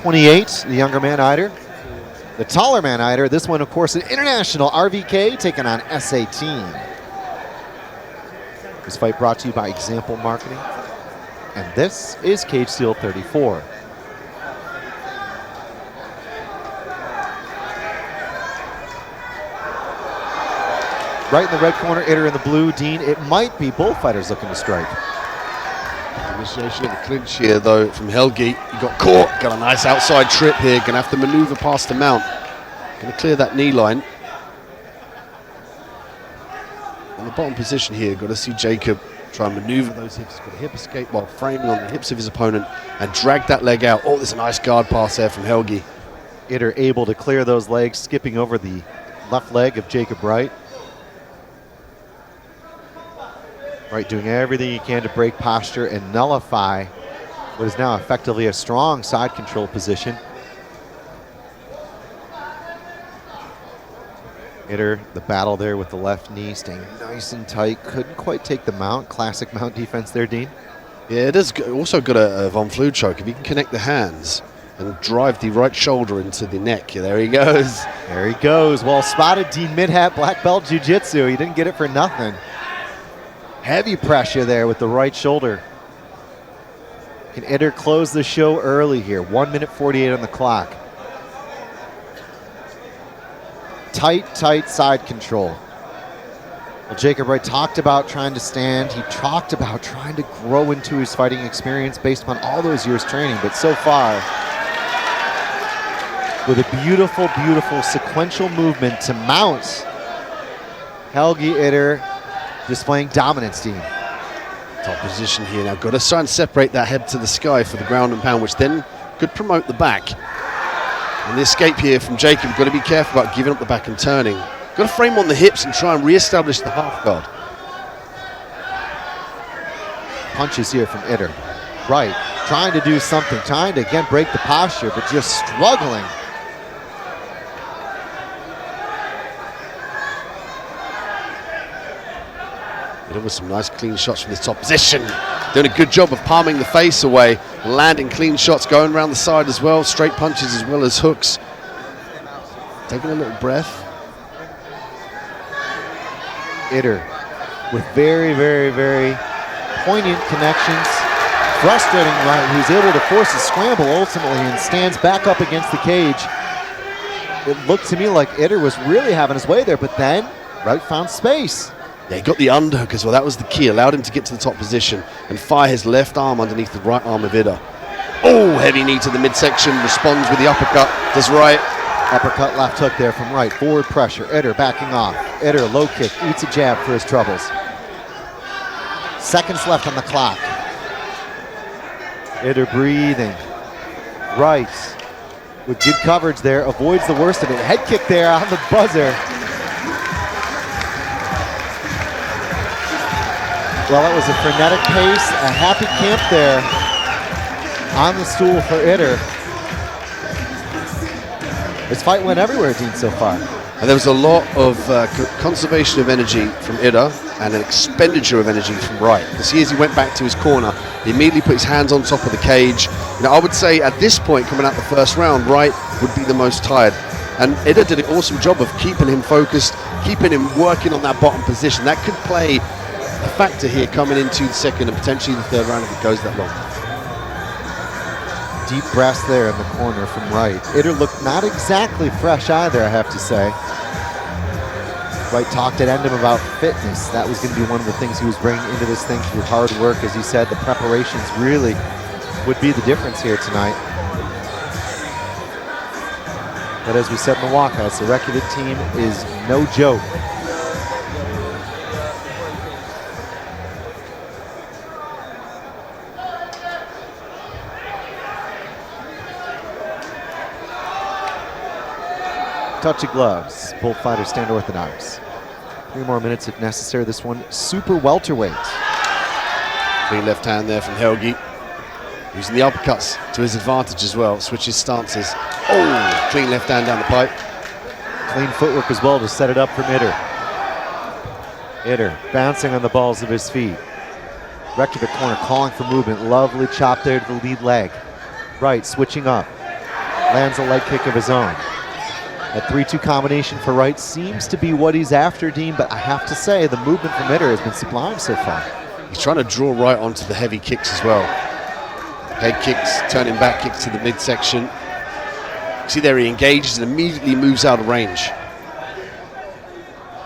28, the younger man Idder. The taller man Idder, this one of course an international RVK taking on S18. This fight brought to you by Example Marketing. And this is Cage Steel 34. Right in the red corner, Idder in the blue. Dean, it might be both fighters looking to strike. Initiation of the clinch here, though, from Helgi. He got caught, got a nice outside trip here. Gonna have to maneuver past the mount. Gonna clear that knee line. In the bottom position here, got to see Jacob try and maneuver those hips. Got a hip escape while framing on the hips of his opponent and drag that leg out. Oh, there's a nice guard pass there from Helgi. Idder able to clear those legs, skipping over the left leg of Jacob Wright. Wright doing everything he can to break posture and nullify what is now effectively a strong side control position. Idder, the battle there with the left knee, staying nice and tight. Couldn't quite take the mount. Classic mount defense there, Dean. Yeah, it is also got a Von Flue choke. If he can connect the hands and drive the right shoulder into the neck. Yeah, there he goes. There he goes. Well spotted, Dean Midhat, black belt jiu-jitsu. He didn't get it for nothing. Heavy pressure there with the right shoulder. Can Idder close the show early here? 1 minute 48 on the clock. Tight side control. Well, Jacob Wright talked about trying to stand. He talked about trying to grow into his fighting experience based upon all those years training. But so far, with a beautiful, beautiful sequential movement to mount, Helgi Idder displaying dominance, Dean. Top position here now. Got to try and separate that head to the sky for the ground and pound, which then could promote the back. And the escape here from Jacob, got to be careful about giving up the back and turning. Got to frame on the hips and try and re-establish the half guard. Punches here from Idder. Wright trying to do something, trying to again break the posture, but just struggling. Idder with some nice clean shots from this top position. Doing a good job of palming the face away, landing clean shots, going around the side as well, straight punches as well as hooks. Taking a little breath. Idder with very, very, very poignant connections. Frustrating Wright, who's able to force a scramble ultimately and stands back up against the cage. It looked to me like Idder was really having his way there, but then Wright found space. Yeah, he got the underhook as well. That was the key. Allowed him to get to the top position and fire his left arm underneath the right arm of Idder. Oh, heavy knee to the midsection. Responds with the uppercut. Does Wright. Uppercut left hook there from Wright. Forward pressure. Idder backing off. Idder low kick. Eats a jab for his troubles. Seconds left on the clock. Idder breathing. Wright with good coverage there. Avoids the worst of it. Head kick there on the buzzer. Well, it was a frenetic pace, a happy camp there on the stool for Idder. This fight went everywhere, Dean, so far. And there was a lot of conservation of energy from Idder and an expenditure of energy from Wright. You see, as he went back to his corner, he immediately put his hands on top of the cage. Now, I would say at this point, coming out the first round, Wright would be the most tired. And Idder did an awesome job of keeping him focused, keeping him working on that bottom position. That could play a factor here coming into the second and potentially the third round if it goes that long. Deep breaths there in the corner from Wright. Idder looked not exactly fresh either, I have to say. Wright talked at him about fitness. That was going to be one of the things he was bringing into this thing through hard work. As he said, the preparations really would be the difference here tonight. But as we said in the walkouts, the Reykjavik team is no joke. Touch of gloves. Both fighters stand orthodox. 3 more minutes if necessary. This one super welterweight. Clean left hand there from Helgi. Using the uppercuts to his advantage as well. Switches stances. Oh, clean left hand down the pipe. Clean footwork as well to set it up from Idder. Idder bouncing on the balls of his feet. Reykjavik corner calling for movement. Lovely chop there to the lead leg. Wright switching up. lands a leg kick of his own. That 3-2 combination for Wright seems to be what he's after, Dean, but I have to say the movement from Idder has been sublime so far. He's trying to draw Wright onto the heavy kicks as well. Head kicks, turning back kicks to the midsection. See there, he engages and immediately moves out of range.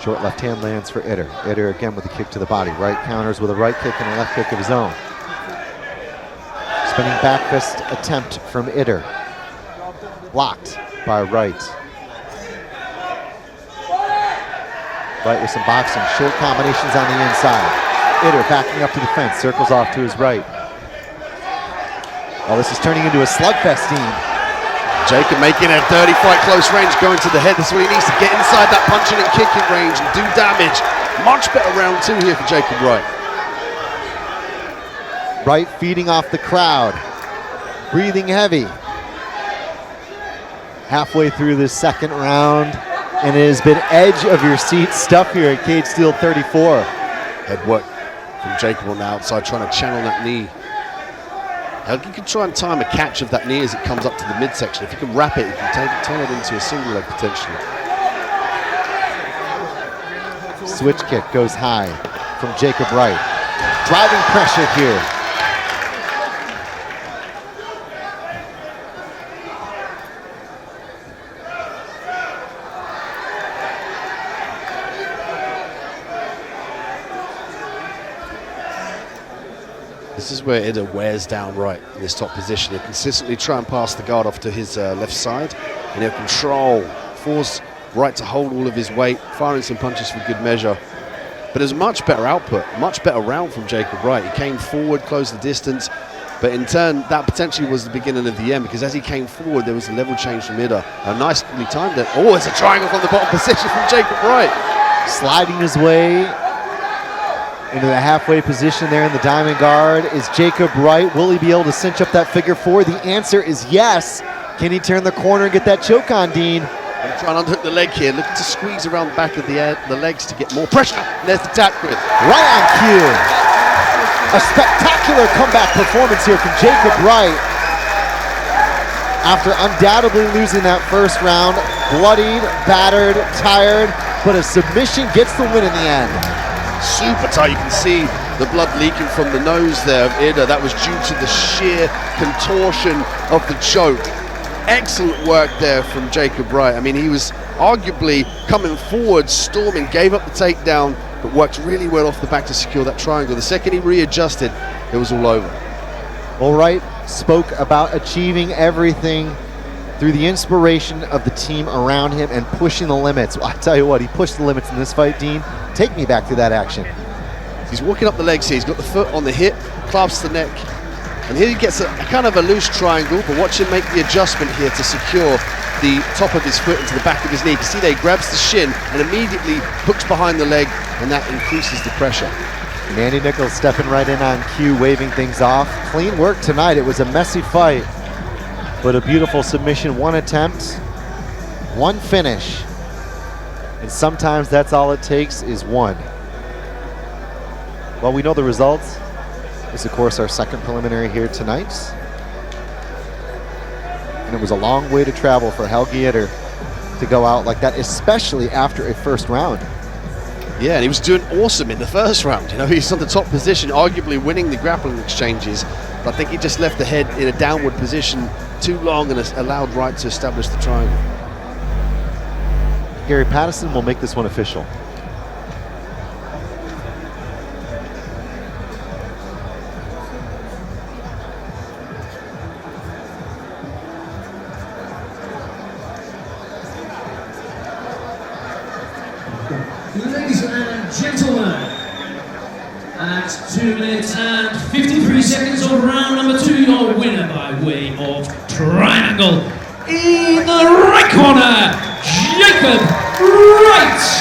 Short left hand lands for Idder. Idder again with a kick to the body. Wright counters with a right kick and a left kick of his own. Spinning back fist attempt from Idder. Blocked by Wright. Wright with some boxing. Short combinations on the inside. Idder backing up to the fence. Circles off to his right. Oh, this is turning into a slugfest, Dean. Jacob making a dirty fight, close range, going to the head. That's what he needs to get inside that punching and kicking range and do damage. Much better round 2 here for Jacob Wright. Wright feeding off the crowd, breathing heavy. Halfway through this second round, and it has been edge of your seat stuff here at Cage Steel 34. Head work from Jacob on the outside, trying to channel that knee. Helgi can try and time a catch of that knee as it comes up to the midsection. If he can wrap it, he can turn it into a single leg potentially. Switch kick goes high from Jacob Wright. Driving pressure here. This is where Idder wears down Wright in this top position. He'll consistently try and pass the guard off to his left side, and he'll control, force Wright to hold all of his weight, firing some punches for good measure. But there's much better output, much better round from Jacob Wright. He came forward, closed the distance, but in turn, that potentially was the beginning of the end, because as he came forward, there was a level change from Idder. Nicely timed it. Oh, it's a triangle from the bottom position from Jacob Wright. Sliding his way into the halfway position there in the diamond guard is Jacob Wright. Will he be able to cinch up that figure 4? The answer is yes. Can he turn the corner and get that choke on, Dean? I'm trying to unhook the leg here, looking to squeeze around the back of the legs to get more pressure. And there's the tap grip. Right on cue. A spectacular comeback performance here from Jacob Wright. After undoubtedly losing that first round, bloodied, battered, tired, but a submission gets the win in the end. Super tight. You can see the blood leaking from the nose there of Idder. That was due to the sheer contortion of the choke. Excellent work there from Jacob Wright. I mean, he was arguably coming forward, storming, gave up the takedown, but worked really well off the back to secure that triangle. The second he readjusted, it was all over. Well, Wright spoke about achieving everything through the inspiration of the team around him and pushing the limits. Well, I tell you what, he pushed the limits in this fight, Dean. Take me back to that action. He's walking up the legs here. He's got the foot on the hip, clasps the neck, and here he gets a kind of a loose triangle, but watch him make the adjustment here to secure the top of his foot into the back of his knee. You can see there he grabs the shin and immediately hooks behind the leg, and that increases the pressure. Manny Nichols stepping right in on cue, waving things off. Clean work tonight. It was a messy fight, but a beautiful submission. One attempt, one finish. And sometimes that's all it takes is one. Well, we know the results. This, of course, our second preliminary here tonight. And it was a long way to travel for Helgi Idder to go out like that, especially after a first round. Yeah, and he was doing awesome in the first round. You know, he's on the top position, arguably winning the grappling exchanges. But I think he just left the head in a downward position too long and allowed Wright to establish the triangle. Gary Patterson will make this one official. Ladies and gentlemen, at 2 minutes and 53 seconds of round number 2, your winner by way of triangle in the right corner, Jacob Wright.